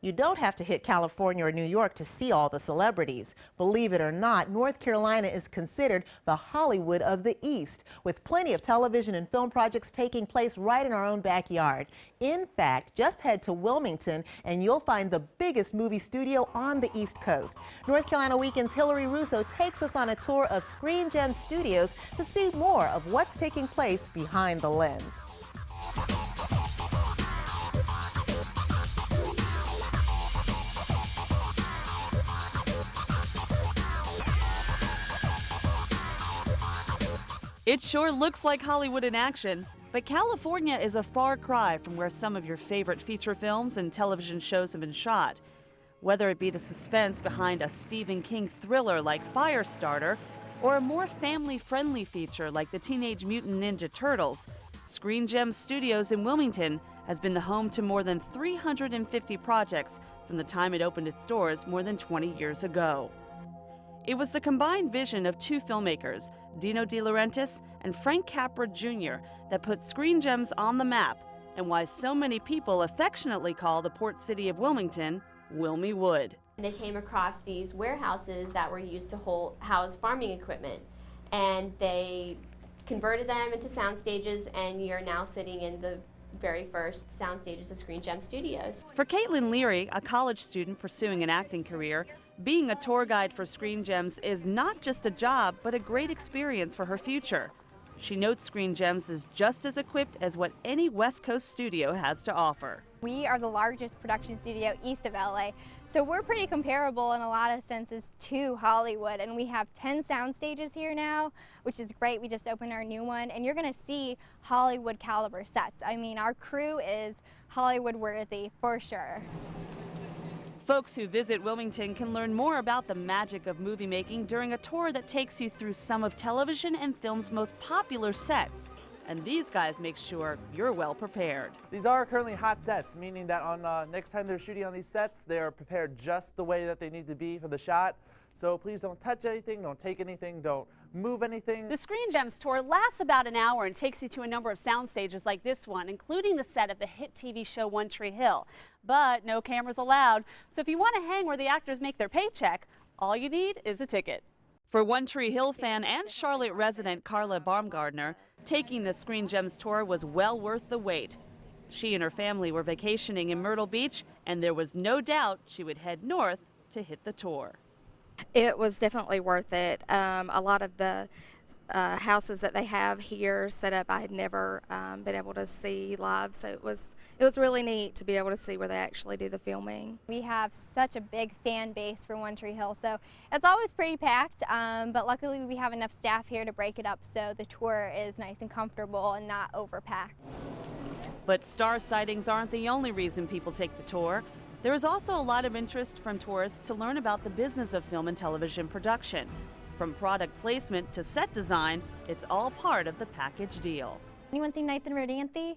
You don't have to hit California or New York to see all the celebrities. Believe it or not, North Carolina is considered the Hollywood of the East, with plenty of television and film projects taking place right in our own backyard. In fact, just head to Wilmington and you'll find the biggest movie studio on the East Coast. North Carolina Weekend's Hilary Russo takes us on a tour of Screen Gems Studios to see more of what's taking place behind the lens. It sure looks like Hollywood in action, but California is a far cry from where some of your favorite feature films and television shows have been shot. Whether it be the suspense behind a Stephen King thriller like Firestarter, or a more family-friendly feature like the Teenage Mutant Ninja Turtles, Screen Gems Studios in Wilmington has been the home to more than 350 projects from the time it opened its doors more than 20 years ago. It was the combined vision of two filmmakers, Dino De Laurentiis and Frank Capra Jr., that put Screen Gems on the map, and why so many people affectionately call the port city of Wilmington Wilmiewood. They came across these warehouses that were used to house farming equipment, and they converted them into sound stages, and you're now sitting in the very first sound stages of Screen Gem Studios. For Caitlin Leary, a college student pursuing an acting career, being a tour guide for Screen Gems is not just a job, but a great experience for her future. She notes Screen Gems is just as equipped as what any West Coast studio has to offer. We are the largest production studio east of LA, so we're pretty comparable in a lot of senses to Hollywood, and we have 10 sound stages here now, which is great. We just opened our new one, and you're going to see Hollywood caliber sets. I mean, our crew is Hollywood worthy for sure. Folks who visit Wilmington can learn more about the magic of movie making during a tour that takes you through some of television and film's most popular sets. And these guys make sure you're well prepared. These are currently hot sets, meaning that on next time they're shooting on these sets, they are prepared just the way that they need to be for the shot. So please don't touch anything, don't take anything, don't move anything. The Screen Gems tour lasts about an hour and takes you to a number of sound stages like this one, including the set of the hit TV show One Tree Hill. But no cameras allowed, so if you want to hang where the actors make their paycheck, all you need is a ticket. For One Tree Hill fan and Charlotte resident Carla Baumgardner, taking the Screen Gems tour was well worth the wait. She and her family were vacationing in Myrtle Beach, and there was no doubt she would head north to hit the tour. It was definitely worth it. A lot of the houses that they have here set up I had never been able to see live, so it was really neat to be able to see where they actually do the filming. We have such a big fan base for One Tree Hill, so it's always pretty packed, but luckily we have enough staff here to break it up so the tour is nice and comfortable and not overpacked. But star sightings aren't the only reason people take the tour. There is also a lot of interest from tourists to learn about the business of film and television production. From product placement to set design, it's all part of the package deal. Anyone seen Nights in Rodanthe?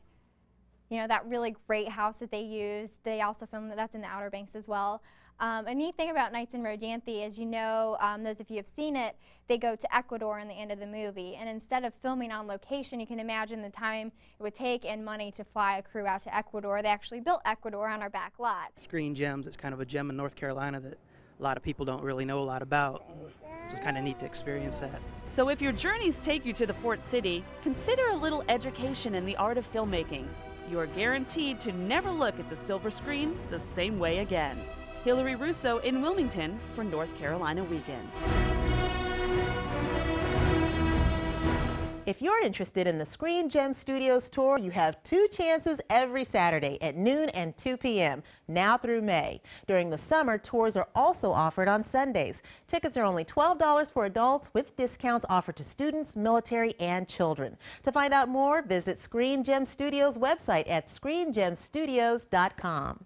You know, that really great house that they use. They also filmed that's in the Outer Banks as well. A neat thing about Nights in Rodanthe is, you know, those of you have seen it, they go to Ecuador in the end of the movie. And instead of filming on location, you can imagine the time it would take and money to fly a crew out to Ecuador. They actually built Ecuador on our back lot. Screen Gems is kind of a gem in North Carolina that a lot of people don't really know a lot about. So it's kind of neat to experience that. So if your journeys take you to the port city, consider a little education in the art of filmmaking. You are guaranteed to never look at the silver screen the same way again. Hilary Russo in Wilmington for North Carolina Weekend. If you're interested in the Screen Gem Studios tour, you have 2 chances every Saturday at noon and 2 p.m., now through May. During the summer, tours are also offered on Sundays. Tickets are only $12 for adults, with discounts offered to students, military, and children. To find out more, visit Screen Gem Studios' website at screengemstudios.com.